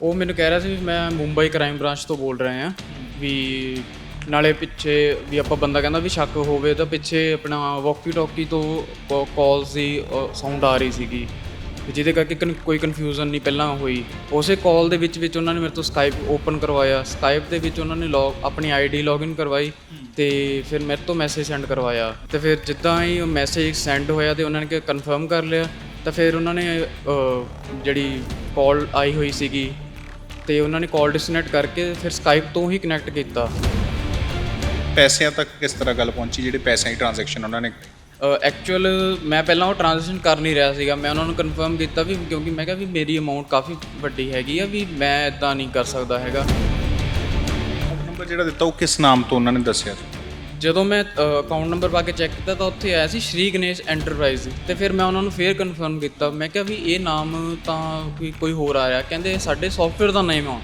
ਉਹ ਮੈਨੂੰ ਕਹਿ ਰਿਹਾ ਸੀ ਵੀ ਮੈਂ ਮੁੰਬਈ ਕ੍ਰਾਈਮ ਬ੍ਰਾਂਚ ਤੋਂ ਬੋਲ ਰਹੇ ਹਾਂ ਵੀ ਨਾਲੇ ਪਿੱਛੇ ਵੀ ਆਪਾਂ ਬੰਦਾ ਕਹਿੰਦਾ ਵੀ ਸ਼ੱਕ ਹੋਵੇ ਤਾਂ ਪਿੱਛੇ ਆਪਣਾ ਵਾਕੀ ਟਾਕੀ ਤੋਂ ਕਾਲਸ ਦੀ ਸਾਊਂਡ ਆ ਰਹੀ ਸੀਗੀ ਵੀ ਜਿਹਦੇ ਕਰਕੇ ਕੋਈ ਕਨਫਿਊਜ਼ਨ ਨਹੀਂ ਪਹਿਲਾਂ ਹੋਈ। ਉਸੇ ਕਾਲ ਦੇ ਵਿੱਚ ਉਹਨਾਂ ਨੇ ਮੇਰੇ ਤੋਂ ਸਕਾਈਪ ਓਪਨ ਕਰਵਾਇਆ। ਸਕਾਈਪ ਦੇ ਵਿੱਚ ਉਹਨਾਂ ਨੇ ਆਪਣੀ ਆਈਡੀ ਲੌਗਇਨ ਕਰਵਾਈ ਤੇ ਫਿਰ ਮੇਰੇ ਤੋਂ ਮੈਸੇਜ ਸੈਂਡ ਕਰਵਾਇਆ। ਤੇ ਫਿਰ ਜਿੱਦਾਂ ਹੀ ਮੈਸੇਜ ਸੈਂਡ ਹੋਇਆ ਤੇ ਉਹਨਾਂ ਨੇ ਕਨਫਰਮ ਕਰ ਲਿਆ ਤਾਂ ਫਿਰ ਉਹਨਾਂ ਨੇ ਜਿਹੜੀ ਕਾਲ ਆਈ ਹੋਈ ਸੀਗੀ ਤੇ ਉਹਨਾਂ ਨੇ ਕਾਲ ਡਿਸਕਨੈਕਟ ਕਰਕੇ ਫਿਰ ਸਕਾਈਪ ਤੋਂ ਹੀ ਕਨੈਕਟ ਕੀਤਾ। ਪੈਸਿਆਂ ਤੱਕ ਕਿਸ ਤਰ੍ਹਾਂ ਗੱਲ ਪਹੁੰਚੀ, ਜਿਹੜੇ ਪੈਸਿਆਂ ਦੀ ਟ੍ਰਾਂਜੈਕਸ਼ਨ ਉਹਨਾਂ ਨੇ? ਐਕਚੁਅਲ ਮੈਂ ਪਹਿਲਾਂ ਉਹ ਟ੍ਰਾਂਜੈਕਸ਼ਨ ਕਰ ਨਹੀਂ ਰਿਹਾ ਸੀਗਾ। ਮੈਂ ਉਹਨਾਂ ਨੂੰ ਕਨਫਰਮ ਕੀਤਾ ਵੀ ਕਿਉਂਕਿ ਮੈਂ ਕਿਹਾ ਵੀ ਮੇਰੀ ਅਮਾਊਂਟ ਕਾਫੀ ਵੱਡੀ ਹੈਗੀ ਆ ਵੀ ਮੈਂ ਇੱਦਾਂ ਨਹੀਂ ਕਰ ਸਕਦਾ ਹੈਗਾ। ਨੰਬਰ ਜਿਹੜਾ ਦਿੱਤਾ ਉਹ ਕਿਸ ਨਾਮ ਤੋਂ ਉਹਨਾਂ ਨੇ ਦੱਸਿਆ? ਜਦੋਂ ਮੈਂ ਅਕਾਊਂਟ ਨੰਬਰ ਪਾ ਕੇ ਚੈੱਕ ਕੀਤਾ ਤਾਂ ਉੱਥੇ ਆਇਆ ਸੀ ਸ਼੍ਰੀ ਗਣੇਸ਼ ਐਂਟਰਪ੍ਰਾਈਜ਼ ਤੇ ਫਿਰ ਮੈਂ ਉਹਨਾਂ ਨੂੰ ਫੇਰ ਕਨਫਰਮ ਕੀਤਾ। ਮੈਂ ਕਿਹਾ ਵੀ ਇਹ ਨਾਮ ਤਾਂ ਕੋਈ ਹੋਰ ਆ ਰਿਹਾ। ਕਹਿੰਦੇ ਸਾਡੇ ਸੌਫਟਵੇਅਰ ਦਾ ਨੇਮ ਆ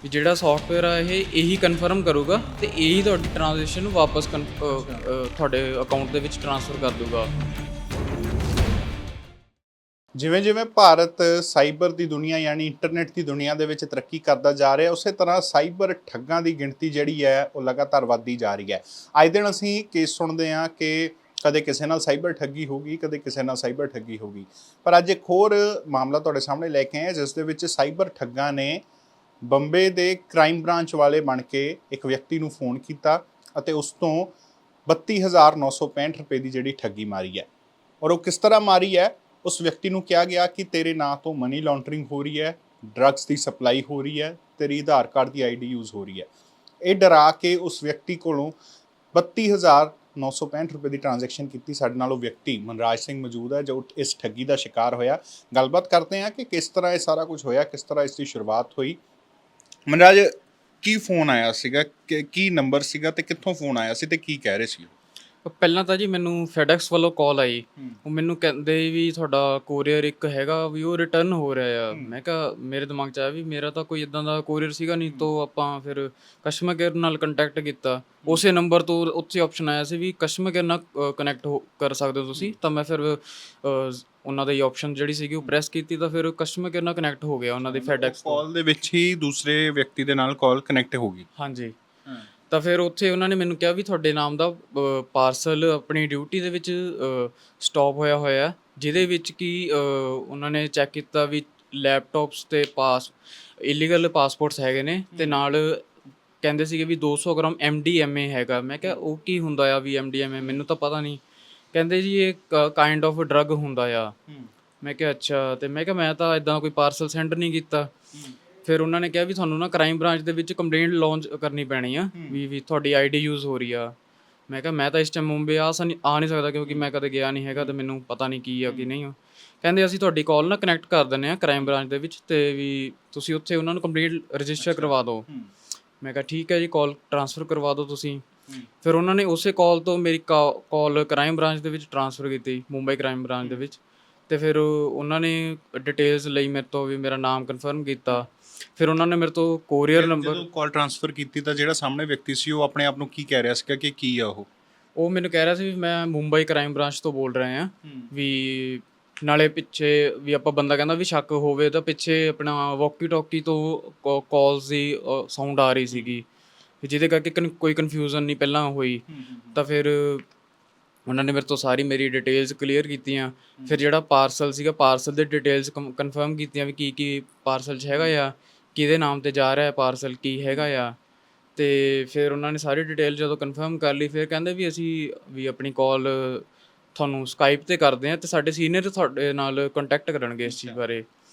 ਵੀ ਜਿਹੜਾ ਸੌਫਟਵੇਅਰ ਆ ਇਹੀ ਕਨਫਰਮ ਕਰੂਗਾ ਤੇ ਇਹੀ ਤੁਹਾਡੀ ਟ੍ਰਾਂਜੈਕਸ਼ਨ ਵਾਪਸ ਤੁਹਾਡੇ ਅਕਾਊਂਟ ਦੇ ਵਿੱਚ ਟ੍ਰਾਂਸਫਰ ਕਰ ਦੂਗਾ। ਜਿਵੇਂ ਜਿਵੇਂ ਭਾਰਤ ਸਾਈਬਰ ਦੀ ਦੁਨੀਆ ਯਾਨੀ ਇੰਟਰਨੈਟ ਦੀ ਦੁਨੀਆ ਦੇ ਵਿੱਚ ਤਰੱਕੀ ਕਰਦਾ ਜਾ ਰਿਹਾ, ਉਸੇ ਤਰ੍ਹਾਂ ਸਾਈਬਰ ਠੱਗਾਂ ਦੀ ਗਿਣਤੀ ਜਿਹੜੀ ਹੈ ਉਹ ਲਗਾਤਾਰ ਵੱਧਦੀ ਜਾ ਰਹੀ ਹੈ। ਅੱਜ ਦਿਨ ਅਸੀਂ ਕੇਸ ਸੁਣਦੇ ਹਾਂ ਕਿ ਕਦੇ ਕਿਸੇ ਨਾਲ ਸਾਈਬਰ ਠੱਗੀ ਹੋ ਗਈ, ਕਦੇ ਕਿਸੇ ਨਾਲ ਸਾਈਬਰ ਠੱਗੀ ਹੋ ਗਈ। ਪਰ ਅੱਜ ਇੱਕ ਹੋਰ ਮਾਮਲਾ ਤੁਹਾਡੇ ਸਾਹਮਣੇ ਲੈ ਕੇ ਆਏ ਜਿਸ ਦੇ ਵਿੱਚ ਸਾਈਬਰ ਠੱਗਾਂ ਨੇ ਬੰਬੇ ਦੇ ਕ੍ਰਾਈਮ ਬ੍ਰਾਂਚ ਵਾਲੇ ਬਣ ਕੇ ਇੱਕ ਵਿਅਕਤੀ ਨੂੰ ਫੋਨ ਕੀਤਾ ਅਤੇ ਉਸ ਤੋਂ 32,965 ਰੁਪਏ ਦੀ ਜਿਹੜੀ ਠੱਗੀ ਮਾਰੀ ਹੈ। ਔਰ ਉਹ ਕਿਸ ਤਰ੍ਹਾਂ ਮਾਰੀ ਹੈ? ਉਸ ਵਿਅਕਤੀ ਨੂੰ ਕਿਹਾ ਗਿਆ ਕਿ ਤੇਰੇ ਨਾਂ ਤੋਂ ਮਨੀ ਲਾਂਡਰਿੰਗ ਹੋ ਰਹੀ ਹੈ, ਡਰੱਗਸ ਦੀ ਸਪਲਾਈ ਹੋ ਰਹੀ ਹੈ, ਤੇਰੀ ਆਧਾਰ ਕਾਰਡ ਦੀ ਆਈਡੀ ਯੂਜ਼ ਹੋ ਰਹੀ ਹੈ। ਇਹ ਡਰਾ ਕੇ ਉਸ ਵਿਅਕਤੀ ਕੋਲੋਂ 32,965 ਰੁਪਏ ਦੀ ਟ੍ਰਾਂਜੈਕਸ਼ਨ ਕੀਤੀ। ਸਾਡੇ ਨਾਲ ਉਹ ਵਿਅਕਤੀ ਮਨਰਾਜ ਸਿੰਘ ਮੌਜੂਦ ਹੈ ਜੋ ਇਸ ਠੱਗੀ ਦਾ ਸ਼ਿਕਾਰ ਹੋਇਆ। ਗੱਲਬਾਤ ਕਰਦੇ ਹਾਂ ਕਿ ਕਿਸ ਤਰ੍ਹਾਂ ਇਹ ਸਾਰਾ ਕੁਝ ਹੋਇਆ, ਕਿਸ ਤਰ੍ਹਾਂ ਇਸ ਦੀ ਸ਼ੁਰੂਆਤ ਹੋਈ। ਮਨਰਾਜ, ਕੀ ਫੋਨ ਆਇਆ ਸੀਗਾ, ਕੀ ਨੰਬਰ ਸੀਗਾ ਤੇ ਕਿੱਥੋਂ ਫੋਨ ਆਇਆ ਸੀ ਤੇ ਕੀ ਕਹਿ ਰਹੇ ਸੀ? ਪਹਿਲਾਂ ਤਾਂ ਜੀ ਮੈਨੂੰ ਫੈਡੈਕਸ ਵੱਲੋਂ ਕਾਲ ਆਈ। ਉਹ ਮੈਨੂੰ ਕਹਿੰਦੇ ਵੀ ਤੁਹਾਡਾ ਕੋਰੀਅਰ ਇੱਕ ਹੈਗਾ ਵੀ ਉਹ ਰਿਟਰਨ ਹੋ ਰਿਹਾ ਆ। ਮੈਂ ਕਿਹਾ ਮੇਰੇ ਦਿਮਾਗ 'ਚ ਆਇਆ ਵੀ ਮੇਰਾ ਤਾਂ ਕੋਈ ਇੱਦਾਂ ਦਾ ਕੋਰੀਅਰ ਸੀਗਾ ਨਹੀਂ। ਤੋਂ ਆਪਾਂ ਫਿਰ ਕਸਟਮਰ ਕੇਅਰ ਨਾਲ ਕੰਟੈਕਟ ਕੀਤਾ। ਉਸੇ ਨੰਬਰ ਤੋਂ ਉੱਥੇ ਆਪਸ਼ਨ ਆਇਆ ਸੀ ਵੀ ਕਸਟਮਰ ਕੇਅਰ ਨਾਲ ਕਨੈਕਟ ਕਰ ਸਕਦੇ ਹੋ ਤੁਸੀਂ। ਤਾਂ ਮੈਂ ਫਿਰ ਉਹਨਾਂ ਦੀ ਆਪਸ਼ਨ ਜਿਹੜੀ ਸੀਗੀ ਉਹ ਪ੍ਰੈਸ ਕੀਤੀ ਤਾਂ ਫਿਰ ਕਸਟਮਰ ਕੇਅਰ ਨਾਲ ਕਨੈਕਟ ਹੋ ਗਿਆ ਉਹਨਾਂ ਦੀ ਫੈਡੈਕਸ ਕਾਲ ਦੇ ਵਿੱਚ ਹੀ ਦੂਸਰੇ ਵਿਅਕਤੀ ਦੇ ਨਾਲ ਕਾਲ ਕਨੈਕਟ ਹੋ ਗਈ। ਹਾਂਜੀ। ਤਾਂ ਫਿਰ ਉੱਥੇ ਉਹਨਾਂ ਨੇ ਮੈਨੂੰ ਕਿਹਾ ਵੀ ਤੁਹਾਡੇ ਨਾਮ ਦਾ ਪਾਰਸਲ ਆਪਣੀ ਡਿਊਟੀ ਦੇ ਵਿੱਚ ਸਟਾਪ ਹੋਇਆ ਜਿਹਦੇ ਵਿੱਚ ਕਿ ਉਹਨਾਂ ਨੇ ਚੈੱਕ ਕੀਤਾ ਵੀ ਲੈਪਟਾਪਸ ਤੇ ਇਲੀਗਲ ਪਾਸਪੋਰਟਸ ਹੈਗੇ ਨੇ ਤੇ ਨਾਲ ਕਹਿੰਦੇ ਸੀਗੇ ਵੀ 200 ਗ੍ਰਾਮ MDMA ਹੈਗਾ। ਮੈਂ ਕਿਹਾ ਉਹ ਕੀ ਹੁੰਦਾ ਆ ਵੀ MDMA? ਮੈਨੂੰ ਤਾਂ ਪਤਾ ਨਹੀਂ। ਕਹਿੰਦੇ ਜੀ ਇਹ ਕਾਈਂਡ ਆਫ ਡਰੱਗ ਹੁੰਦਾ ਆ। ਮੈਂ ਕਿਹਾ ਅੱਛਾ। ਤੇ ਮੈਂ ਕਿਹਾ ਮੈਂ ਤਾਂ ਇੱਦਾਂ ਕੋਈ ਪਾਰਸਲ ਸੈਂਡ ਨਹੀਂ ਕੀਤਾ। ਫਿਰ ਉਹਨਾਂ ਨੇ ਕਿਹਾ ਵੀ ਤੁਹਾਨੂੰ ਨਾ ਕ੍ਰਾਈਮ ਬ੍ਰਾਂਚ ਦੇ ਵਿੱਚ ਕੰਪਲੇਂਟ ਲੌਂਚ ਕਰਨੀ ਪੈਣੀ ਆ ਵੀ ਤੁਹਾਡੀ ਆਈਡੀ ਯੂਜ਼ ਹੋ ਰਹੀ ਆ। ਮੈਂ ਕਿਹਾ ਮੈਂ ਤਾਂ ਇਸ ਟਾਈਮ ਮੁੰਬਈ ਆ ਨਹੀਂ ਸਕਦਾ ਕਿਉਂਕਿ ਮੈਂ ਕਦੇ ਗਿਆ ਨਹੀਂ ਹੈਗਾ ਤੇ ਮੈਨੂੰ ਪਤਾ ਨਹੀਂ ਕੀ ਆ ਕੀ ਨਹੀਂ ਆ। ਕਹਿੰਦੇ ਅਸੀਂ ਤੁਹਾਡੀ ਕਾਲ ਨਾ ਕਨੈਕਟ ਕਰ ਦਿੰਦੇ ਹਾਂ ਕ੍ਰਾਈਮ ਬ੍ਰਾਂਚ ਦੇ ਵਿੱਚ ਤੇ ਵੀ ਤੁਸੀਂ ਉੱਥੇ ਉਹਨਾਂ ਨੂੰ ਕੰਪਲੇਂਟ ਰਜਿਸਟਰ ਕਰਵਾ ਦਿਓ। ਮੈਂ ਕਿਹਾ ਠੀਕ ਹੈ ਜੀ, ਕਾਲ ਟ੍ਰਾਂਸਫਰ ਕਰਵਾ ਦਿਓ ਤੁਸੀਂ। ਫਿਰ ਉਹਨਾਂ ਨੇ ਉਸੇ ਕਾਲ ਤੋਂ ਮੇਰੀ ਕਾਲ ਕ੍ਰਾਈਮ ਬ੍ਰਾਂਚ ਦੇ ਵਿੱਚ ਟ੍ਰਾਂਸਫਰ ਕੀਤੀ, ਮੁੰਬਈ ਕ੍ਰਾਈਮ ਬ੍ਰਾਂਚ ਦੇ ਵਿੱਚ। ਤੇ ਫਿਰ ਉਹਨਾਂ ਨੇ ਡਿਟੇਲਸ ਲਈ ਮੇਰੇ ਤੋਂ ਵੀ ਮੇਰਾ ਨਾਮ ਕਨਫਰਮ ਕੀਤਾ। ਫਿਰ ਉਹਨਾਂ ਨੇ ਮੇਰੇ ਤੋਂ ਕੋਰੀਅਰ ਨੰਬਰ ਜਦੋਂ ਕਾਲ ਟ੍ਰਾਂਸਫਰ ਕੀਤੀ ਤਾਂ ਜਿਹੜਾ ਸਾਹਮਣੇ ਵਿਅਕਤੀ ਸੀ ਉਹ ਆਪਣੇ ਆਪ ਨੂੰ ਕੀ ਕਹਿ ਰਿਹਾ ਸੀਗਾ ਕਿ ਕੀ ਆ ਉਹ ਮੈਨੂੰ ਕਹਿ ਰਿਹਾ ਸੀ ਵੀ ਮੈਂ ਮੁੰਬਈ ਕ੍ਰਾਈਮ ਬ੍ਰਾਂਚ ਤੋਂ ਬੋਲ ਰਹੇ ਹਾਂ ਵੀ ਨਾਲੇ ਪਿੱਛੇ ਵੀ ਆਪਾਂ ਬੰਦਾ ਕਹਿੰਦਾ ਵੀ ਸ਼ੱਕ ਹੋਵੇ ਤਾਂ ਪਿੱਛੇ ਆਪਣਾ ਵਾਕੀ ਟਾਕੀ ਤੋਂ ਕਾਲਸ ਦੀ ਸਾਊਂਡ ਆ ਰਹੀ ਸੀਗੀ ਜਿਹਦੇ ਕਰਕੇ ਕੋਈ ਕਨਫਿਊਜ਼ਨ ਨਹੀਂ ਪਹਿਲਾਂ ਹੋਈ। ਤਾਂ ਫਿਰ ਉਹਨਾਂ ਨੇ ਮੇਰੇ ਤੋਂ ਸਾਰੀ ਮੇਰੀ ਡਿਟੇਲਸ ਕਲੀਅਰ ਕੀਤੀਆਂ। ਫਿਰ ਜਿਹੜਾ ਪਾਰਸਲ ਸੀਗਾ ਪਾਰਸਲ ਦੇ ਡਿਟੇਲਸ ਕਨਫਰਮ ਕੀਤੀਆਂ ਵੀ ਕੀ ਪਾਰਸਲ 'ਚ ਹੈਗਾ ਆ, ਕਿਹਦੇ ਨਾਮ 'ਤੇ ਜਾ ਰਿਹਾ ਪਾਰਸਲ, ਕੀ ਹੈਗਾ ਆ। ਅਤੇ ਫਿਰ ਉਹਨਾਂ ਨੇ ਸਾਰੀ ਡਿਟੇਲ ਜਦੋਂ ਕਨਫਰਮ ਕਰ ਲਈ ਫਿਰ ਕਹਿੰਦੇ ਵੀ ਅਸੀਂ ਵੀ ਆਪਣੀ ਕਾਲ ਤੁਹਾਨੂੰ ਸਕਾਈਪ 'ਤੇ ਕਰਦੇ ਹਾਂ ਅਤੇ ਸਾਡੇ ਸੀਨੀਅਰ ਤੁਹਾਡੇ ਨਾਲ ਕੰਟੈਕਟ ਕਰਨਗੇ ਇਸ ਚੀਜ਼ ਬਾਰੇ।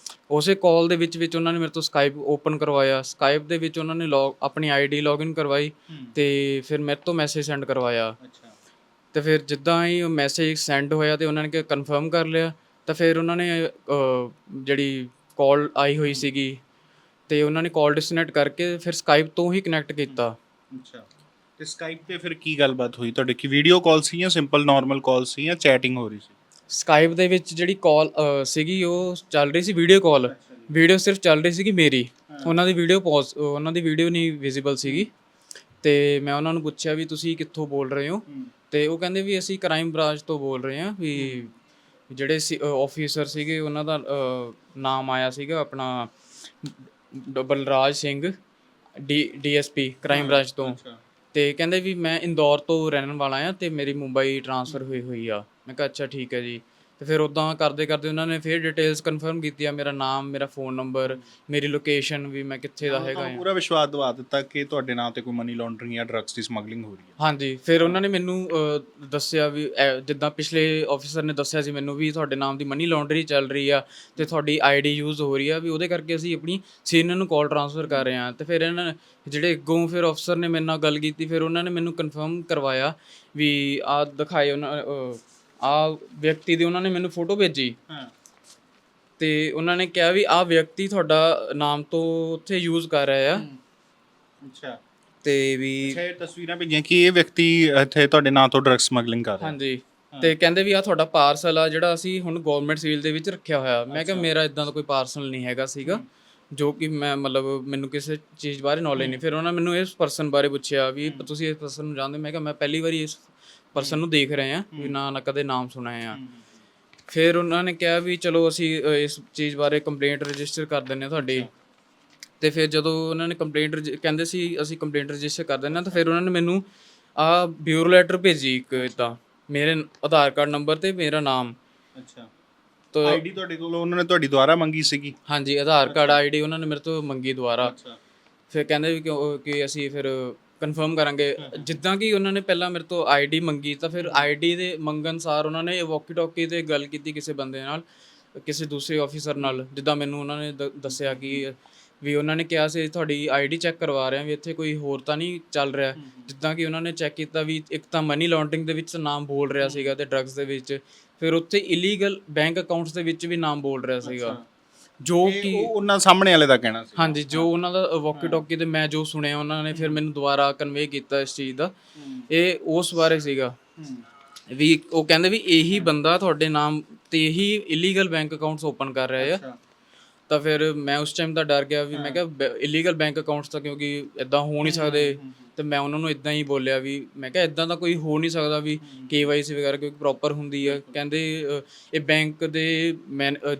ਉਸੇ ਕਾਲ ਦੇ ਵਿੱਚ ਉਹਨਾਂ ਨੇ ਮੇਰੇ ਤੋਂ ਸਕਾਈਪ ਓਪਨ ਕਰਵਾਇਆ। ਸਕਾਈਪ ਦੇ ਵਿੱਚ ਉਹਨਾਂ ਨੇ ਆਪਣੀ ਆਈਡੀ ਲੌਗਇਨ ਕਰਵਾਈ ਅਤੇ ਫਿਰ ਮੇਰੇ ਤੋਂ ਮੈਸੇਜ ਸੈਂਡ ਕਰਵਾਇਆ। ਅਤੇ ਫਿਰ ਜਿੱਦਾਂ ਹੀ ਮੈਸੇਜ ਸੈਂਡ ਹੋਇਆ ਅਤੇ ਉਹਨਾਂ ਨੇ ਕਨਫਰਮ ਕਰ ਲਿਆ ਤਾਂ ਫਿਰ ਉਹਨਾਂ ਨੇ ਜਿਹੜੀ ਕਾਲ ਆਈ ਹੋਈ ਸੀਗੀ ਅਤੇ ਉਹਨਾਂ ਨੇ ਕਾਲ ਡਿਸਕਨੈਕਟ ਕਰਕੇ ਫਿਰ ਸਕਾਈਪ ਤੋਂ ਹੀ ਕਨੈਕਟ ਕੀਤਾ। ਅੱਛਾ। ਅਤੇ ਸਕਾਈਪ 'ਤੇ ਫਿਰ ਕੀ ਗੱਲਬਾਤ ਹੋਈ ਤੁਹਾਡੇ? ਕੀ ਵੀਡੀਓ ਕਾਲ ਸੀ ਜਾਂ ਸਿੰਪਲ ਨੋਰਮਲ ਕਾਲ ਸੀ ਜਾਂ ਚੈਟਿੰਗ ਹੋ ਰਹੀ ਸੀ? ਸਕਾਈਪ ਦੇ ਵਿੱਚ ਜਿਹੜੀ ਕਾਲ ਸੀਗੀ ਉਹ ਚੱਲ ਰਹੀ ਸੀ ਵੀਡੀਓ ਕਾਲ। ਵੀਡੀਓ ਸਿਰਫ ਚੱਲ ਰਹੀ ਸੀਗੀ ਮੇਰੀ, ਉਹਨਾਂ ਦੀ ਵੀਡੀਓ ਨਹੀਂ ਵਿਜ਼ੀਬਲ ਸੀਗੀ। ਅਤੇ ਮੈਂ ਉਹਨਾਂ ਨੂੰ ਪੁੱਛਿਆ ਵੀ ਤੁਸੀਂ ਕਿੱਥੋਂ ਬੋਲ ਰਹੇ ਹੋ? ਅਤੇ ਉਹ ਕਹਿੰਦੇ ਵੀ ਅਸੀਂ ਕ੍ਰਾਈਮ ਬ੍ਰਾਂਚ ਤੋਂ ਬੋਲ ਰਹੇ ਹਾਂ ਵੀ ਜਿਹੜੇ ਆਫਿਸਰ ਸੀਗੇ ਉਹਨਾਂ ਦਾ ਨਾਮ ਆਇਆ ਸੀਗਾ ਆਪਣਾ Balraj Singh DSP crime branch ਤੋਂ। ਅੱਛਾ ਤੇ ਕਹਿੰਦੇ ਵੀ ਮੈਂ ਇੰਦੌਰ ਤੋਂ ਰਹਿਣ ਵਾਲਾ ਆ ਤੇ ਮੇਰੀ ਮੁੰਬਈ ਟ੍ਰਾਂਸਫਰ ਹੋਈ ਆ। ਮੈਂ ਕਿਹਾ ਅੱਛਾ ਠੀਕ ਹੈ ਜੀ। ਤੇ ਫਿਰ ਉੱਦਾਂ ਕਰਦੇ ਕਰਦੇ ਉਹਨਾਂ ਨੇ ਫਿਰ ਡਿਟੇਲਸ ਕਨਫਰਮ ਕੀਤੀਆਂ, ਮੇਰਾ ਨਾਮ, ਮੇਰਾ ਫ਼ੋਨ ਨੰਬਰ, ਮੇਰੀ ਲੋਕੇਸ਼ਨ ਵੀ ਮੈਂ ਕਿੱਥੇ ਦਾ ਹੈਗਾ ਤੁਹਾਨੂੰ ਆ। ਪੂਰਾ ਵਿਸ਼ਵਾਸ ਦਿਵਾ ਦਿੱਤਾ ਕਿ ਤੁਹਾਡੇ ਨਾਂ ਤੇ ਕੋਈ ਮਨੀ ਲਾਂਡਰਿੰਗ ਜਾਂ ਡਰੱਗਸ ਦੀ ਸਮਗਲਿੰਗ ਹੋ ਰਹੀ ਹੈ। ਹਾਂਜੀ, ਫਿਰ ਉਹਨਾਂ ਨੇ ਮੈਨੂੰ ਦੱਸਿਆ ਵੀ ਜਿੱਦਾਂ ਪਿਛਲੇ ਆਫਿਸਰ ਨੇ ਦੱਸਿਆ ਸੀ ਮੈਨੂੰ ਵੀ ਤੁਹਾਡੇ ਨਾਮ ਦੀ ਮਨੀ ਲਾਂਡਰੀ ਚੱਲ ਰਹੀ ਆ ਤੇ ਤੁਹਾਡੀ ਆਈਡੀ ਯੂਜ਼ ਹੋ ਰਹੀ ਆ, ਵੀ ਉਹਦੇ ਕਰਕੇ ਅਸੀਂ ਆਪਣੀ ਸੀਨੀਅਰ ਨੂੰ ਕਾਲ ਟ੍ਰਾਂਸਫਰ ਕਰ ਰਹੇ ਹਾਂ। ਤੇ ਫਿਰ ਇਹਨਾਂ ਨੇ ਜਿਹੜੇ ਅੱਗੋਂ ਫਿਰ ਆਫਿਸਰ ਨੇ ਮੇਰੇ ਨਾਲ ਗੱਲ ਕੀਤੀ, ਫਿਰ ਉਹਨਾਂ ਨੇ ਮੈਨੂੰ ਕਨਫਰਮ ਕਰਵਾਇਆ ਵੀ ਆਹ ਦਿਖਾਏ ਉਹਨਾਂ ਆਹ ਵਿਅਕਤੀ ਦੀ ਉਹਨਾਂ ਨੇ ਮੈਨੂੰ ਫੋਟੋ ਭੇਜੀ ਹਾਂ ਤੇ ਉਹਨਾਂ ਨੇ ਕਿਹਾ ਵੀ ਆਹ ਵਿਅਕਤੀ ਤੁਹਾਡਾ ਨਾਮ ਤੋਂ ਉੱਥੇ ਯੂਜ਼ ਕਰ ਰਿਹਾ ਆ ਅੱਛਾ ਤੇ ਵੀ ਇਹ ਤਸਵੀਰਾਂ ਭੇਜੀਆਂ ਕਿ ਇਹ ਵਿਅਕਤੀ ਇੱਥੇ ਤੁਹਾਡੇ ਨਾਂ ਤੋਂ ਡਰੱਗ ਸਮਗਲਿੰਗ ਕਰ ਰਿਹਾ। ਹਾਂਜੀ। ਤੇ ਕਹਿੰਦੇ ਵੀ ਆ ਤੁਹਾਡਾ ਪਾਰਸਲ ਆ ਜਿਹੜਾ ਅਸੀਂ ਹੁਣ ਗਵਰਨਮੈਂਟ ਸੀਲ ਦੇ ਵਿੱਚ ਰੱਖਿਆ ਹੋਇਆ। ਮੈਂ ਕਿਹਾ ਮੇਰਾ ਇਦਾਂ ਦਾ ਕੋਈ ਪਾਰਸਲ ਨਹੀਂ ਹੈਗਾ ਸੀਗਾ, ਜੋ ਕਿ ਮੈਂ ਮਤਲਬ ਮੈਨੂੰ ਕਿਸੇ ਚੀਜ਼ ਬਾਰੇ ਨੌਲੇਜ ਨਹੀਂ। ਫਿਰ ਉਹਨਾਂ ਨੇ ਮੈਨੂੰ ਇਸ ਪਰਸਨ ਬਾਰੇ ਪੁੱਛਿਆ ਵੀ ਤੁਸੀਂ ਇਸ ਪਰਸਨ ਨੂੰ ਜਾਣਦੇ ਹੋ? ਮੈਂ ਕਿਹਾ ਮੈਂ ਪਹਿਲੀ ਵਾਰੀ ਇਸ ਪਰਸਨ ਨੂੰ ਦੇਖ ਰਹੇ ਹਾਂ, ਵੀ ਨਾ ਕਦੇ ਨਾਮ ਸੁਣਿਆ ਆ। ਫਿਰ ਉਹਨਾਂ ਨੇ ਕਿਹਾ ਵੀ ਚਲੋ ਅਸੀਂ ਇਸ ਚੀਜ਼ ਬਾਰੇ ਕੰਪਲੇਂਟ ਰਜਿਸਟਰ ਕਰ ਦਿੰਦੇ ਹਾਂ ਤੁਹਾਡੀ। ਤੇ ਫਿਰ ਜਦੋਂ ਉਹਨਾਂ ਨੇ ਕੰਪਲੇਂਟ ਕਹਿੰਦੇ ਸੀ ਅਸੀਂ ਕੰਪਲੇਂਟ ਰਜਿਸਟਰ ਕਰ ਦਿੰਦੇ ਹਾਂ, ਤਾਂ ਫਿਰ ਉਹਨਾਂ ਨੇ ਮੈਨੂੰ ਆਹ ਬਿਊਰੋ ਲੈਟਰ ਭੇਜੀ ਇੱਕ ਇੱਦਾਂ ਮੇਰੇ ਆਧਾਰ ਕਾਰਡ ਨੰਬਰ ਤੇ ਮੇਰਾ ਨਾਮ। ਅੱਛਾ ਤਾਂ ਆਈਡੀ ਤੁਹਾਡੇ ਕੋਲ ਉਹਨਾਂ ਨੇ ਤੁਹਾਡੀ ਦੁਆਰਾ ਮੰਗੀ ਸੀਗੀ? ਹਾਂਜੀ, ਆਧਾਰ ਕਾਰਡ ਆਈਡੀ ਉਹਨਾਂ ਨੇ ਮੇਰੇ ਤੋਂ ਮੰਗੀ ਦੁਬਾਰਾ। ਫਿਰ ਕਹਿੰਦੇ ਵੀ ਕਿ ਅਸੀਂ ਫਿਰ ਕਨਫਰਮ ਕਰਾਂਗੇ। ਜਿੱਦਾਂ ਕਿ ਉਹਨਾਂ ਨੇ ਪਹਿਲਾਂ ਮੇਰੇ ਤੋਂ ਆਈਡੀ ਮੰਗੀ, ਤਾਂ ਫਿਰ ਆਈਡੀ ਦੇ ਮੰਗਣ ਸਾਰ ਉਹਨਾਂ ਨੇ ਵੋਕੀ ਟੋਕੀ 'ਤੇ ਗੱਲ ਕੀਤੀ ਕਿਸੇ ਬੰਦੇ ਨਾਲ, ਕਿਸੇ ਦੂਸਰੇ ਆਫਿਸਰ ਨਾਲ। ਜਿੱਦਾਂ ਮੈਨੂੰ ਉਹਨਾਂ ਨੇ ਦੱਸਿਆ ਕਿ ਵੀ ਉਹਨਾਂ ਨੇ ਕਿਹਾ ਸੀ ਤੁਹਾਡੀ ਆਈਡੀ ਚੈੱਕ ਕਰਵਾ ਰਹੇ ਹਾਂ ਵੀ ਇੱਥੇ ਕੋਈ ਹੋਰ ਤਾਂ ਨਹੀਂ ਚੱਲ ਰਿਹਾ। ਜਿੱਦਾਂ ਕਿ ਉਹਨਾਂ ਨੇ ਚੈੱਕ ਕੀਤਾ ਵੀ ਇੱਕ ਤਾਂ ਮਨੀ ਲਾਂਡਰਿੰਗ ਦੇ ਵਿੱਚ ਨਾਮ ਬੋਲ ਰਿਹਾ ਸੀਗਾ ਤੇ ਡਰੱਗਸ ਦੇ ਵਿੱਚ, ਫਿਰ ਉੱਥੇ ਇਲੀਗਲ ਬੈਂਕ ਅਕਾਊਂਟਸ ਦੇ ਵਿੱਚ ਵੀ ਨਾਮ ਬੋਲ ਰਿਹਾ ਸੀਗਾ, ਜੋ ਕਿ ਉਹ ਉਹਨਾਂ ਸਾਹਮਣੇ ਵਾਲੇ ਦਾ ਕਹਿਣਾ ਸੀ। ਹਾਂਜੀ, ਜੋ ਉਹਨਾਂ ਦਾ ਵੋਕੀ ਟੋਕੀ ਤੇ ਮੈਂ ਜੋ ਸੁਣਿਆ ਉਹਨਾਂ ਨੇ ਫਿਰ ਮੈਨੂੰ ਦੁਬਾਰਾ ਕਨਵੇ ਕੀਤਾ ਇਸ ਚੀਜ਼ ਦਾ। ਇਹ ਉਸ ਬਾਰੇ ਸੀਗਾ ਵੀ ਉਹ ਕਹਿੰਦੇ ਵੀ ਇਹੀ ਬੰਦਾ ਤੁਹਾਡੇ ਨਾਮ ਤੇ ਹੀ ਇਲੀਗਲ ਬੈਂਕ ਅਕਾਊਂਟਸ ਓਪਨ ਕਰ ਰਿਹਾ ਆ। ਤਾਂ ਫਿਰ ਮੈਂ ਉਸ ਟਾਈਮ ਤਾਂ ਡਰ ਗਿਆ ਵੀ ਮੈਂ ਕਿਹਾ ਇਲੀਗਲ ਬੈਂਕ ਅਕਾਊਂਟਸ ਤਾਂ ਕਿਉਂਕਿ ਇੱਦਾਂ ਹੋ ਨਹੀਂ ਸਕਦੇ। ਤੇ ਮੈਂ ਉਹਨਾਂ ਨੂੰ ਇੱਦਾਂ ਹੀ ਬੋਲਿਆ ਵੀ ਮੈਂ ਕਿਹਾ ਇੱਦਾਂ ਦਾ ਕੋਈ ਹੋ ਨਹੀਂ ਸਕਦਾ ਵੀ KYC ਵਗੈਰਾ ਕਿਉਂਕਿ ਪ੍ਰੋਪਰ ਹੁੰਦੀ ਹੈ। ਕਹਿੰਦੇ ਇਹ ਬੈਂਕ ਦੇ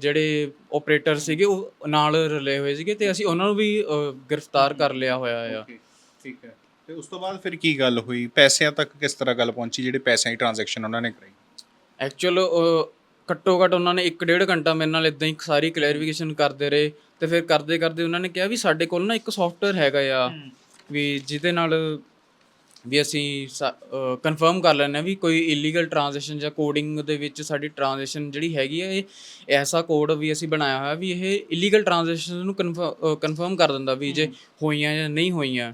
ਜਿਹੜੇ ਓਪਰੇਟਰ ਸੀਗੇ ਉਹ ਨਾਲ ਰਲੇ ਹੋਏ ਸੀਗੇ ਤੇ ਅਸੀਂ ਉਹਨਾਂ ਨੂੰ ਵੀ ਗ੍ਰਿਫਤਾਰ ਕਰ ਲਿਆ ਹੋਇਆ ਆ। ਠੀਕ ਹੈ। ਤੇ ਉਸ ਤੋਂ ਬਾਅਦ ਫਿਰ ਕੀ ਗੱਲ ਹੋਈ? ਪੈਸਿਆਂ ਤੱਕ ਕਿਸ ਤਰ੍ਹਾਂ ਗੱਲ ਪਹੁੰਚੀ, ਜਿਹੜੇ ਪੈਸਿਆਂ ਦੀ ਟ੍ਰਾਂਜੈਕਸ਼ਨ ਉਹਨਾਂ ਨੇ ਕਰਾਈ? ਐਕਚੁਅਲ ਘੱਟੋ ਘੱਟ ਉਹਨਾਂ ਨੇ 1.5 ਘੰਟਾ ਮੇਰੇ ਨਾਲ ਇੱਦਾਂ ਹੀ ਸਾਰੀ ਕਲੈਰੀਫਿਕੇਸ਼ਨ ਕਰਦੇ ਰਹੇ। ਤੇ ਫਿਰ ਕਰਦੇ ਕਰਦੇ ਉਹਨਾਂ ਨੇ ਕਿਹਾ ਵੀ ਸਾਡੇ ਕੋਲ ਨਾ ਇੱਕ ਸੌਫਟਵੇਅਰ ਹੈਗਾ ਆ ਵੀ ਜਿਹਦੇ ਨਾਲ ਵੀ ਅਸੀਂ ਕਨਫਰਮ ਕਰ ਲੈਂਦੇ ਹਾਂ ਵੀ ਕੋਈ ਇਲੀਗਲ ਟ੍ਰਾਂਜੈਕਸ਼ਨ ਜਾਂ ਕੋਡਿੰਗ ਦੇ ਵਿੱਚ ਸਾਡੀ ਟ੍ਰਾਂਜੈਕਸ਼ਨ ਜਿਹੜੀ ਹੈਗੀ ਹੈ ਇਹ ਐਸਾ ਕੋਡ ਵੀ ਅਸੀਂ ਬਣਾਇਆ ਹੋਇਆ ਵੀ ਇਹ ਇਲੀਗਲ ਟ੍ਰਾਂਜੈਕਸ਼ਨ ਨੂੰ ਕਨਫਰਮ ਕਰ ਦਿੰਦਾ ਵੀ ਜੇ ਹੋਈਆਂ ਜਾਂ ਨਹੀਂ ਹੋਈਆਂ।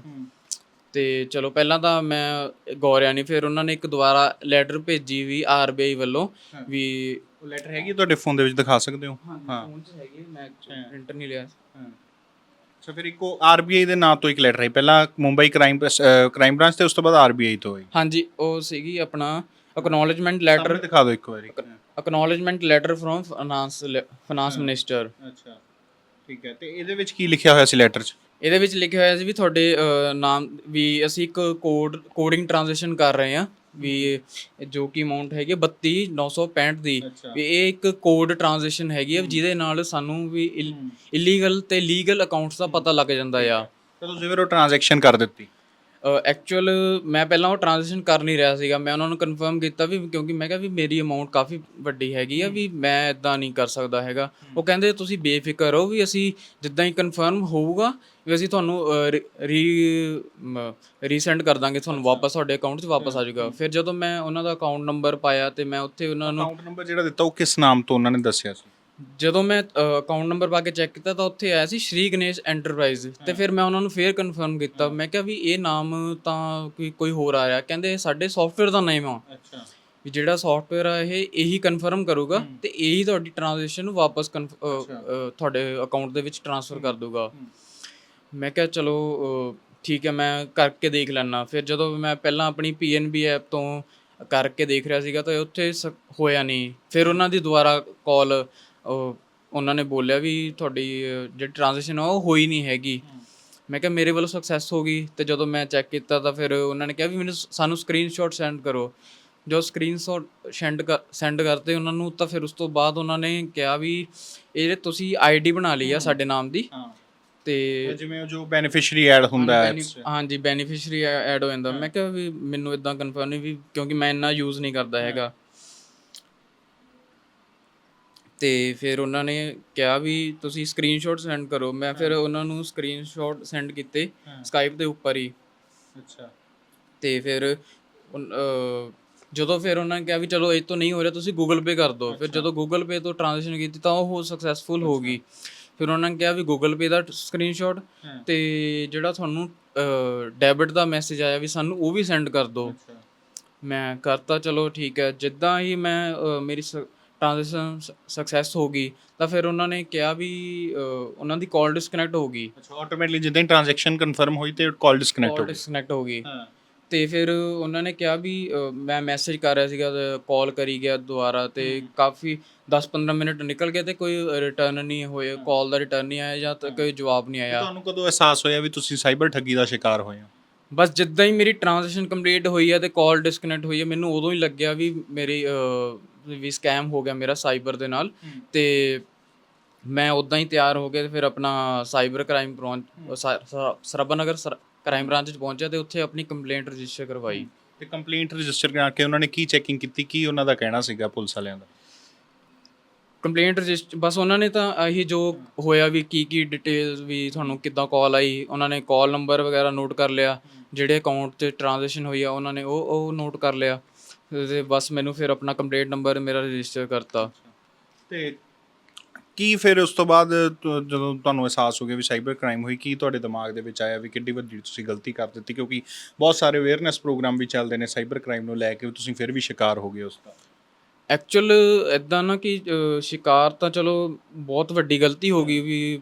ਤੇ ਚਲੋ ਪਹਿਲਾਂ ਤਾਂ ਮੈਂ ਗੌਰਿਆ ਨਹੀਂ, ਫਿਰ ਉਹਨਾਂ ਨੇ ਇੱਕ ਦੁਬਾਰਾ ਲੈਟਰ ਭੇਜੀ ਵੀ RBI ਵੱਲੋਂ ਵੀ ਉਹ ਲੈਟਰ ਹੈਗੀ ਤੁਹਾਡੇ ਫੋਨ ਦੇ ਵਿੱਚ, ਦਿਖਾ ਸਕਦੇ ਹੋ? ਹਾਂ, ਫੋਨ 'ਚ ਹੈਗੀ, ਮੈਂ ਪ੍ਰਿੰਟਰ ਨਹੀਂ ਲਿਆ। ਅੱਛਾ, ਫਿਰ ਇੱਕੋ RBI ਦੇ ਨਾਂ ਤੋਂ ਇੱਕ ਲੈਟਰ ਆਈ, ਪਹਿਲਾਂ ਮੁੰਬਈ ਕ੍ਰਾਈਮ ਬ੍ਰਾਂਚ ਤੇ ਉਸ ਤੋਂ ਬਾਅਦ RBI ਤੋਂ ਹੋਈ? ਹਾਂਜੀ, ਉਹ ਸੀਗੀ ਆਪਣਾ ਅਕਨੋਲਜਮੈਂਟ ਲੈਟਰ। ਦਿਖਾ ਦਿਓ ਇੱਕ ਵਾਰੀ। ਅਕਨੋਲਜਮੈਂਟ ਲੈਟਰ ਫਰੋਮ ਫਾਈਨਾਂਸ ਮਿਨਿਸਟਰ। ਅੱਛਾ ਠੀਕ ਹੈ। ਤੇ ਇਹਦੇ ਵਿੱਚ ਕੀ ਲਿਖਿਆ ਹੋਇਆ ਸੀ ਲੈਟਰ 'ਚ? ਇਹਦੇ ਵਿੱਚ ਲਿਖਿਆ ਹੋਇਆ ਸੀ ਵੀ ਤੁਹਾਡੇ ਨਾਮ ਵੀ ਅਸੀਂ ਇੱਕ ਕੋਡਿੰਗ ਟ੍ਰਾਂਜੈਕਸ਼ਨ ਕਰ ਰਹੇ ਹਾਂ ਵੀ ਜੋ ਕਿ ਅਮਾਊਂਟ ਹੈਗੀ 32,965 ਦੀ। ਵੀ ਇਹ ਇੱਕ ਕੋਡ ਟ੍ਰਾਂਜੈਕਸ਼ਨ ਹੈਗੀ ਆ ਜਿਹਦੇ ਨਾਲ ਸਾਨੂੰ ਵੀ ਇਲੀਗਲ ਤੇ ਲੀਗਲ ਅਕਾਊਂਟਸ ਦਾ ਪਤਾ ਲੱਗ ਜਾਂਦਾ ਆ। ਤਾਂ ਤੁਸੀਂ ਫਿਰ ਉਹ ਟ੍ਰਾਂਜੈਕਸ਼ਨ ਕਰ ਦਿੱਤੀ? ਐਕਚੁਅਲ ਮੈਂ ਪਹਿਲਾਂ ਉਹ ਟ੍ਰਾਂਜੈਕਸ਼ਨ ਕਰ ਨਹੀਂ ਰਿਹਾ ਸੀਗਾ। ਮੈਂ ਉਹਨਾਂ ਨੂੰ ਕਨਫਰਮ ਕੀਤਾ ਵੀ ਕਿਉਂਕਿ ਮੈਂ ਕਿਹਾ ਵੀ ਮੇਰੀ ਅਮਾਊਂਟ ਕਾਫੀ ਵੱਡੀ ਹੈਗੀ ਆ ਵੀ ਮੈਂ ਇੱਦਾਂ ਨਹੀਂ ਕਰ ਸਕਦਾ ਹੈਗਾ। ਉਹ ਕਹਿੰਦੇ ਤੁਸੀਂ ਬੇਫਿਕਰ ਰਹੋ ਵੀ ਅਸੀਂ ਜਿੱਦਾਂ ਹੀ ਕਨਫਰਮ ਹੋਊਗਾ ਵੀ ਅਸੀਂ ਤੁਹਾਨੂੰ ਰੀਸੈਂਡ ਕਰ ਦਾਂਗੇ, ਤੁਹਾਨੂੰ ਵਾਪਸ ਤੁਹਾਡੇ ਅਕਾਊਂਟ 'ਚ ਵਾਪਸ ਆ ਜਾਊਗਾ। ਫਿਰ ਜਦੋਂ ਮੈਂ ਉਹਨਾਂ ਦਾ ਅਕਾਊਂਟ ਨੰਬਰ ਪਾਇਆ ਤੇ ਮੈਂ ਉੱਥੇ ਉਹਨਾਂ ਨੂੰ ਅਕਾਊਂਟ ਨੰਬਰ ਜਿਹੜਾ ਦਿੱਤਾ ਉਹ ਕਿਸ ਨਾਮ ਤੋਂ ਉਹਨਾਂ ਨੇ ਦੱਸਿਆ ਸੀ? ਜਦੋਂ ਮੈਂ ਅਕਾਊਂਟ ਨੰਬਰ ਪਾ ਕੇ ਚੈੱਕ ਕੀਤਾ ਤਾਂ ਉੱਥੇ ਆਇਆ ਸੀ ਸ਼੍ਰੀ ਗਣੇਸ਼ ਐਂਟਰਪ੍ਰਾਈਜ਼। ਤੇ ਫਿਰ ਮੈਂ ਉਹਨਾਂ ਨੂੰ ਫੇਰ ਕਨਫਰਮ ਕੀਤਾ, ਮੈਂ ਕਿਹਾ ਵੀ ਇਹ ਨਾਮ ਤਾਂ ਕੋਈ ਹੋਰ ਆ ਰਿਹਾ। ਕਹਿੰਦੇ ਸਾਡੇ ਸੌਫਟਵੇਅਰ ਦਾ ਨੇਮ ਆ ਵੀ ਜਿਹੜਾ ਸੌਫਟਵੇਅਰ ਆ ਇਹ ਇਹੀ ਕਨਫਰਮ ਕਰੂਗਾ ਤੇ ਇਹੀ ਤੁਹਾਡੀ ਟ੍ਰਾਂਜੈਕਸ਼ਨ ਨੂੰ ਵਾਪਸ ਤੁਹਾਡੇ ਅਕਾਊਂਟ ਦੇ ਵਿੱਚ ਟ੍ਰਾਂਸਫਰ ਕਰ ਦੂਗਾ। ਮੈਂ ਕਿਹਾ ਚਲੋ ਠੀਕ ਹੈ, ਮੈਂ ਕਰਕੇ ਦੇਖ ਲੈਂਦਾ। ਫਿਰ ਜਦੋਂ ਮੈਂ ਪਹਿਲਾਂ ਆਪਣੀ PNB ਐਪ ਤੋਂ ਕਰਕੇ ਦੇਖ ਰਿਹਾ ਸੀਗਾ ਤਾਂ ਉੱਥੇ ਹੋਇਆ ਨਹੀਂ। ਫਿਰ ਉਹਨਾਂ ਦੀ ਦੁਬਾਰਾ ਕਾਲ ਉਹਨਾਂ ਨੇ ਬੋਲਿਆ ਵੀ ਤੁਹਾਡੀ ਜਿਹੜੀ ਟ੍ਰਾਂਜੈਕਸ਼ਨ ਆ ਉਹ ਹੋਈ ਨਹੀਂ ਹੈਗੀ। ਮੈਂ ਕਿਹਾ ਮੇਰੇ ਵੱਲੋਂ ਸਕਸੈਸ ਹੋ ਗਈ। ਤੇ ਜਦੋਂ ਮੈਂ ਚੈੱਕ ਕੀਤਾ ਤਾਂ ਫਿਰ ਉਹਨਾਂ ਨੇ ਕਿਹਾ ਵੀ ਸਾਨੂੰ ਸਕਰੀਨਸ਼ਾਟ ਸੈਂਡ ਕਰੋ। ਜੋ ਸਕਰੀਨਸ਼ਾਟ ਸੈਂਡ ਕਰਤੇ ਉਹਨਾਂ ਨੂੰ ਤਾਂ ਫਿਰ ਉਸ ਤੋਂ ਬਾਅਦ ਉਹਨਾਂ ਨੇ ਕਿਹਾ ਵੀ ਇਹ ਤੁਸੀਂ ID ਬਣਾ ਲਈ ਆ ਸਾਡੇ ਨਾਮ ਦੀ ਤੇ ਜਿਵੇਂ ਜੋ ਬੈਨੀਫੀਸ਼ੀਅਰੀ ਐਡ ਹੁੰਦਾ ਹੈ ਹਾਂਜੀ ਬੈਨੀਫੀਸ਼ੀਅਰੀ ਐਡ ਹੋ ਜਾਂਦਾ। ਮੈਂ ਕਿਹਾ ਵੀ ਮੈਨੂੰ ਇਦਾਂ ਕਨਫਰਮ ਨਹੀਂ ਵੀ, ਕਿਉਂਕਿ ਮੈਂ ਇੰਨਾ ਯੂਜ਼ ਨਹੀਂ ਕਰਦਾ ਹੈਗਾ। ਤੇ ਫਿਰ ਉਹਨਾਂ ਨੇ ਕਿਹਾ ਵੀ ਤੁਸੀਂ ਸਕਰੀਨਸ਼ਾਟ ਸੈਂਡ ਕਰੋ। ਮੈਂ ਫਿਰ ਉਹਨਾਂ ਨੂੰ ਸਕਰੀਨਸ਼ਾਟ ਸੈਂਡ ਕੀਤੇ ਸਕਾਈਪ ਦੇ ਉੱਪਰ ਹੀ। ਅੱਛਾ। ਤੇ ਫਿਰ ਜਦੋਂ ਫਿਰ ਉਹਨਾਂ ਨੇ ਕਿਹਾ ਵੀ ਚਲੋ ਇਹ ਤੋਂ ਨਹੀਂ ਹੋ ਰਿਹਾ, ਤੁਸੀਂ ਗੂਗਲ ਪੇ ਕਰ ਦਿਓ। ਫਿਰ ਜਦੋਂ ਗੂਗਲ ਪੇ ਤੋਂ ਟ੍ਰਾਂਜੈਕਸ਼ਨ ਕੀਤੀ ਤਾਂ ਉਹ ਸਕਸੈਸਫੁਲ ਹੋ ਗਈ। ਫਿਰ ਉਹਨਾਂ ਨੇ ਕਿਹਾ ਵੀ ਗੂਗਲ ਪੇ ਦਾ ਸਕਰੀਨਸ਼ਾਟ ਤੇ ਜਿਹੜਾ ਤੁਹਾਨੂੰ ਡੈਬਿਟ ਦਾ ਮੈਸੇਜ ਆਇਆ ਵੀ ਸਾਨੂੰ ਉਹ ਵੀ ਸੈਂਡ ਕਰ ਦਿਓ। ਮੈਂ ਕਰਤਾ, ਚਲੋ ਠੀਕ ਹੈ। ਜਿੱਦਾਂ ਹੀ ਮੈਂ ਮੇਰੀ ਟ੍ਰਾਂਜੈਕਸ਼ਨ ਸਕਸੈਸ ਹੋ ਗਈ ਤਾਂ ਫਿਰ ਉਹਨਾਂ ਨੇ ਕਿਹਾ ਵੀ ਉਹਨਾਂ ਦੀ ਕਾਲ ਡਿਸਕਨੈਕਟ ਹੋ ਗਈ। ਅੱਛਾ, ਆਟੋਮੈਟਿਕਲੀ ਜਿੱਦਾਂ ਹੀ ਟ੍ਰਾਂਜੈਕਸ਼ਨ ਕਨਫਰਮ ਹੋਈ ਤੇ ਕਾਲ ਡਿਸਕਨੈਕਟ ਹੋ ਗਈ। ਤੇ ਫਿਰ ਉਹਨਾਂ ਨੇ ਕਿਹਾ ਵੀ ਮੈਂ ਮੈਸੇਜ ਕਰ ਰਿਹਾ ਸੀਗਾ, ਕਾਲ ਕਰੀ ਗਿਆ ਦੁਬਾਰਾ ਤੇ ਕਾਫੀ 10-15 ਮਿੰਟ ਨਿਕਲ ਗਏ ਤੇ ਕੋਈ ਰਿਟਰਨ ਨਹੀਂ ਹੋਇਆ, ਕਾਲ ਦਾ ਰਿਟਰਨ ਨਹੀਂ ਆਇਆ ਜਾਂ ਕੋਈ ਜਵਾਬ ਨਹੀਂ ਆਇਆ। ਤੁਹਾਨੂੰ ਕਦੋਂ ਅਹਿਸਾਸ ਹੋਇਆ ਵੀ ਤੁਸੀਂ ਸਾਈਬਰ ਠੱਗੀ ਦਾ ਸ਼ਿਕਾਰ ਹੋਏ ਹੋ? ਬਸ ਜਿੱਦਾਂ ਹੀ ਮੇਰੀ ਟ੍ਰਾਂਜੈਕਸ਼ਨ ਕੰਪਲੀਟ ਹੋਈ ਹੈ ਤੇ ਕਾਲ ਡਿਸਕਨੈਕਟ ਹੋਈ ਹੈ, ਮੈਨੂੰ ਉਦੋਂ ਹੀ ਲੱਗਿਆ ਵੀ ਮੇਰੀ ਵੀ ਸਕੈਮ ਹੋ ਗਿਆ ਮੇਰਾ ਸਾਈਬਰ ਦੇ ਨਾਲ। ਤੇ ਮੈਂ ਉੱਦਾਂ ਹੀ ਤਿਆਰ ਹੋ ਕੇ ਫਿਰ ਆਪਣਾ ਸਾਈਬਰ ਕ੍ਰਾਈਮ ਸਰਬਾ ਨਗਰ ਕ੍ਰਾਈਮ ਬ੍ਰਾਂਚ 'ਚ ਪਹੁੰਚਿਆ ਤੇ ਉੱਥੇ ਆਪਣੀ ਕੰਪਲੇਂਟ ਰਜਿਸਟਰ ਕਰਵਾਈ। ਤੇ ਕੰਪਲੇਂਟ ਰਜਿਸਟਰ ਕਰਾ ਕੇ ਉਹਨਾਂ ਨੇ ਕੀ ਚੈਕਿੰਗ ਕੀਤੀ, ਕੀ ਉਹਨਾਂ ਦਾ ਕਹਿਣਾ ਸੀਗਾ ਪੁਲਿਸ ਵਾਲਿਆਂ ਦਾ? ਕੰਪਲੇਂਟ ਰਜਿਸਟਰ ਬਸ ਉਹਨਾਂ ਨੇ ਤਾਂ ਇਹੀ ਜੋ ਹੋਇਆ ਵੀ ਕੀ ਡਿਟੇਲਸ ਵੀ ਤੁਹਾਨੂੰ ਕਿੱਦਾਂ ਕਾਲ ਆਈ, ਉਹਨਾਂ ਨੇ ਕਾਲ ਨੰਬਰ ਵਗੈਰਾ ਨੋਟ ਕਰ ਲਿਆ, ਜਿਹੜੇ ਅਕਾਊਂਟ 'ਤੇ ਟ੍ਰਾਂਜੈਕਸ਼ਨ ਹੋਈ ਆ ਉਹਨਾਂ ਨੇ ਉਹ ਨੋਟ ਕਰ ਲਿਆ ਤੇ ਬਸ ਮੈਨੂੰ ਫਿਰ ਆਪਣਾ ਕੰਪਲੇਂਟ ਨੰਬਰ ਮੇਰਾ ਰਜਿਸਟਰ ਕਰਤਾ। ਤੇ ਕੀ ਫਿਰ ਉਸ ਤੋਂ ਬਾਅਦ ਜਦੋਂ ਤੁਹਾਨੂੰ ਅਹਿਸਾਸ ਹੋ ਗਿਆ ਵੀ ਸਾਈਬਰ ਕ੍ਰਾਈਮ ਹੋਈ, ਕੀ ਤੁਹਾਡੇ ਦਿਮਾਗ ਦੇ ਵਿੱਚ ਆਇਆ ਵੀ ਕਿੱਡੀ ਵੱਡੀ ਤੁਸੀਂ ਗਲਤੀ ਕਰ ਦਿੱਤੀ? ਕਿਉਂਕਿ ਬਹੁਤ ਸਾਰੇ ਅਵੇਅਰਨੈਸ ਪ੍ਰੋਗਰਾਮ ਵੀ ਚੱਲਦੇ ਨੇ ਸਾਈਬਰ ਕ੍ਰਾਈਮ ਨੂੰ ਲੈ ਕੇ, ਤੁਸੀਂ ਫਿਰ ਵੀ ਸ਼ਿਕਾਰ ਹੋ ਗਏ ਉਸ ਦਾ। ਐਕਚੁਅਲ ਇੱਦਾਂ ਨਾ ਕਿ ਸ਼ਿਕਾਰ ਤਾਂ ਚਲੋ ਬਹੁਤ ਵੱਡੀ ਗਲਤੀ ਹੋ ਗਈ ਵੀ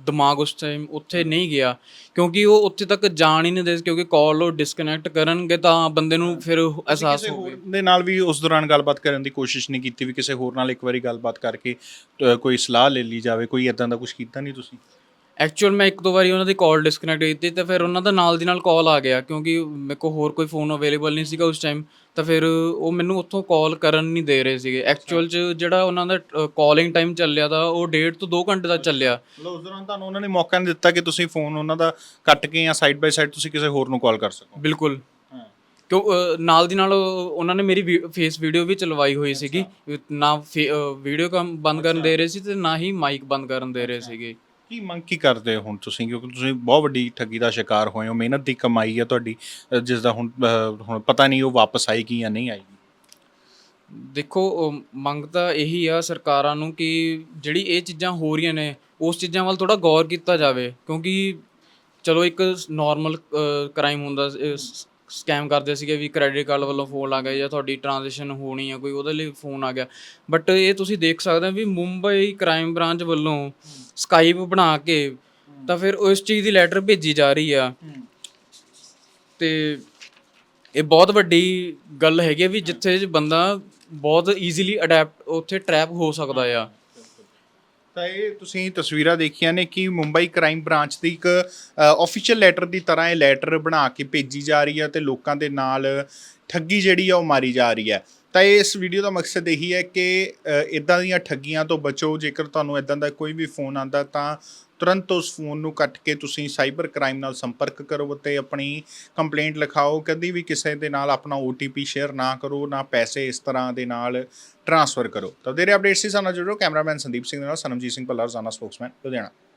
ਦਿਮਾਗ ਉਸ ਟਾਈਮ ਉੱਥੇ ਨਹੀਂ ਗਿਆ, ਕਿਉਂਕਿ ਉਹ ਉੱਥੇ ਤੱਕ ਜਾਣ ਹੀ ਨਹੀਂ ਦੇ, ਕਿਉਂਕਿ ਕਾਲ ਉਹ ਡਿਸਕਨੈਕਟ ਕਰਨਗੇ ਤਾਂ ਬੰਦੇ ਨੂੰ ਫਿਰ ਅਹਿਸਾਸ ਹੋਵੇ। ਦੇ ਨਾਲ ਵੀ ਉਸ ਦੌਰਾਨ ਗੱਲਬਾਤ ਕਰਨ ਦੀ ਕੋਸ਼ਿਸ਼ ਨਹੀਂ ਕੀਤੀ ਵੀ ਕਿਸੇ ਹੋਰ ਨਾਲ ਇੱਕ ਵਾਰੀ ਗੱਲਬਾਤ ਕਰਕੇ ਕੋਈ ਸਲਾਹ ਲੈ ਲਈ ਜਾਵੇ? ਕੋਈ ਇੱਦਾਂ ਦਾ ਕੁਝ ਕੀਤਾ ਨਹੀਂ ਤੁਸੀਂ? ਐਕਚੁਅਲ ਮੈਂ 1-2 ਵਾਰੀ ਉਹਨਾਂ ਦੀ ਕਾਲ ਡਿਸਕਨੈਕਟ ਕੀਤੀ ਤਾਂ ਫਿਰ ਉਹਨਾਂ ਦਾ ਨਾਲ ਦੀ ਨਾਲ ਕਾਲ ਆ ਗਿਆ, ਕਿਉਂਕਿ ਮੇਰੇ ਕੋਲ ਹੋਰ ਕੋਈ ਫ਼ੋਨ ਅਵੇਲੇਬਲ ਨਹੀਂ ਸੀਗਾ ਉਸ ਟਾਈਮ। ਤਾਂ ਫਿਰ ਉਹ ਮੈਨੂੰ ਉੱਥੋਂ ਕਾਲ ਕਰਨ ਨਹੀਂ ਦੇ ਰਹੇ ਸੀਗੇ। ਐਕਚੁਅਲ 'ਚ ਜਿਹੜਾ ਉਹਨਾਂ ਦਾ ਕਾਲਿੰਗ ਟਾਈਮ ਚੱਲਿਆ ਤਾਂ ਉਹ 1.5 ਤੋਂ 2 ਘੰਟੇ ਦਾ ਚੱਲਿਆ। ਮਤਲਬ ਉਸ ਦੌਰਾਨ ਤੁਹਾਨੂੰ ਉਹਨਾਂ ਨੇ ਮੌਕਾ ਨਹੀਂ ਦਿੱਤਾ ਕਿ ਤੁਸੀਂ ਫੋਨ ਉਹਨਾਂ ਦਾ ਕੱਟ ਕੇ ਜਾਂ ਸਾਈਡ ਬਾਈ ਸਾਈਡ ਤੁਸੀਂ ਕਿਸੇ ਹੋਰ ਨੂੰ ਕਾਲ ਕਰ ਸਕੋ? ਬਿਲਕੁਲ। ਕਿਉਂ ਨਾਲ ਦੀ ਨਾਲ ਉਹਨਾਂ ਨੇ ਮੇਰੀ ਫੇਸ ਵੀਡੀਓ ਵੀ ਚਲਵਾਈ ਹੋਈ ਸੀਗੀ। ਨਾ ਵੀਡੀਓ ਬੰਦ ਕਰਨ ਦੇ ਰਹੇ ਸੀ ਤੇ ਨਾ ਹੀ ਮਾਈਕ ਬੰਦ ਕਰਨ ਦੇ ਰਹੇ ਸੀਗੇ। ਕੀ ਮੰਗ ਕੀ ਕਰਦੇ ਹੋ ਹੁਣ ਤੁਸੀਂ, ਕਿਉਂਕਿ ਤੁਸੀਂ ਬਹੁਤ ਵੱਡੀ ਠੱਗੀ ਦਾ ਸ਼ਿਕਾਰ ਹੋਏ ਹੋ, ਮਿਹਨਤ ਦੀ ਕਮਾਈ ਹੈ ਤੁਹਾਡੀ, ਜਿਸ ਦਾ ਹੁਣ ਪਤਾ ਨਹੀਂ ਉਹ ਵਾਪਸ ਆਏਗੀ ਜਾਂ ਨਹੀਂ ਆਏਗੀ? ਦੇਖੋ ਮੰਗ ਤਾਂ ਇਹੀ ਆ ਸਰਕਾਰਾਂ ਨੂੰ ਕਿ ਜਿਹੜੀ ਇਹ ਚੀਜ਼ਾਂ ਹੋ ਰਹੀਆਂ ਨੇ ਉਸ ਚੀਜ਼ਾਂ ਵੱਲ ਥੋੜ੍ਹਾ ਗੌਰ ਕੀਤਾ ਜਾਵੇ, ਕਿਉਂਕਿ ਚਲੋ ਇੱਕ ਨਾਰਮਲ ਕ੍ਰਾਈਮ ਹੁੰਦਾ, ਸਕੈਮ ਕਰਦੇ ਸੀਗੇ ਵੀ ਕ੍ਰੈਡਿਟ ਕਾਰਡ ਵੱਲੋਂ ਫੋਨ ਆ ਗਿਆ ਜਾਂ ਤੁਹਾਡੀ ਟ੍ਰਾਂਜੈਕਸ਼ਨ ਹੋਣੀ ਆ ਕੋਈ ਉਹਦੇ ਲਈ ਫੋਨ ਆ ਗਿਆ। ਬਟ ਇਹ ਤੁਸੀਂ ਦੇਖ ਸਕਦੇ ਹੋ ਵੀ ਮੁੰਬਈ ਕ੍ਰਾਈਮ ਬ੍ਰਾਂਚ ਵੱਲੋਂ ਸਕਾਈਪ ਬਣਾ ਕੇ ਤਾਂ ਫਿਰ ਉਸ ਚੀਜ਼ ਦੀ ਲੈਟਰ ਭੇਜੀ ਜਾ ਰਹੀ ਆ। ਤੇ ਇਹ ਬਹੁਤ ਵੱਡੀ ਗੱਲ ਹੈਗੀ ਆ ਵੀ ਜਿੱਥੇ ਬੰਦਾ ਬਹੁਤ ਈਜ਼ੀਲੀ ਅਡੈਪਟ ਉੱਥੇ ਟਰੈਪ ਹੋ ਸਕਦਾ ਆ। ਤਾਂ ਇਹ ਤੁਸੀਂ ਤਸਵੀਰਾਂ ਦੇਖੀਆਂ ਨੇ ਕਿ ਮੁੰਬਈ ਕ੍ਰਾਈਮ ਬ੍ਰਾਂਚ ਦੀ ਇੱਕ ਆਫੀਸ਼ੀਅਲ ਲੈਟਰ ਦੀ ਤਰ੍ਹਾਂ ਇਹ ਲੈਟਰ ਬਣਾ ਕੇ ਭੇਜੀ ਜਾ ਰਹੀ ਹੈ ਤੇ ਲੋਕਾਂ ਦੇ ਨਾਲ ਠੱਗੀ ਜਿਹੜੀ ਆ ਉਹ ਮਾਰੀ ਜਾ ਰਹੀ ਹੈ। ਤਾਂ ਇਸ ਵੀਡੀਓ ਦਾ ਮਕਸਦ ਇਹੀ ਹੈ ਕਿ ਇੱਦਾਂ ਦੀਆਂ ਠੱਗੀਆਂ ਤੋਂ ਬਚੋ। ਜੇਕਰ ਤੁਹਾਨੂੰ ਇੱਦਾਂ ਦਾ ਕੋਈ ਵੀ ਫੋਨ ਆਉਂਦਾ ਤਾਂ ਤੁਰੰਤ ਉਸ ਫੋਨ ਨੂੰ ਕੱਟ ਕੇ ਤੁਸੀਂ ਸਾਈਬਰ ਕ੍ਰਾਈਮ ਨਾਲ ਸੰਪਰਕ ਕਰੋ ਅਤੇ ਆਪਣੀ ਕੰਪਲੇਂਟ ਲਿਖਾਓ। ਕਦੀ ਵੀ ਕਿਸੇ ਦੇ ਨਾਲ ਆਪਣਾ OTP ਸ਼ੇਅਰ ਨਾ ਕਰੋ, ਨਾ ਪੈਸੇ ਇਸ ਤਰ੍ਹਾਂ ਦੇ ਨਾਲ ਟ੍ਰਾਂਸਫਰ ਕਰੋ। ਤਾਂ ਵਧੇਰੇ ਅਪਡੇਟਸ ਸੀ ਸਾਨੂੰ ਜੁੜੋ। ਕੈਮਰਾਮੈਨ ਸੰਦੀਪ ਸਿੰਘ ਦੇ ਨਾਲ ਸਨਮਜੀਤ ਸਿੰਘ ਭੱਲਾ, ਰੋਜ਼ਾਨਾ ਸਪੋਕਸਮੈਨ, ਲੁਧਿਆਣਾ।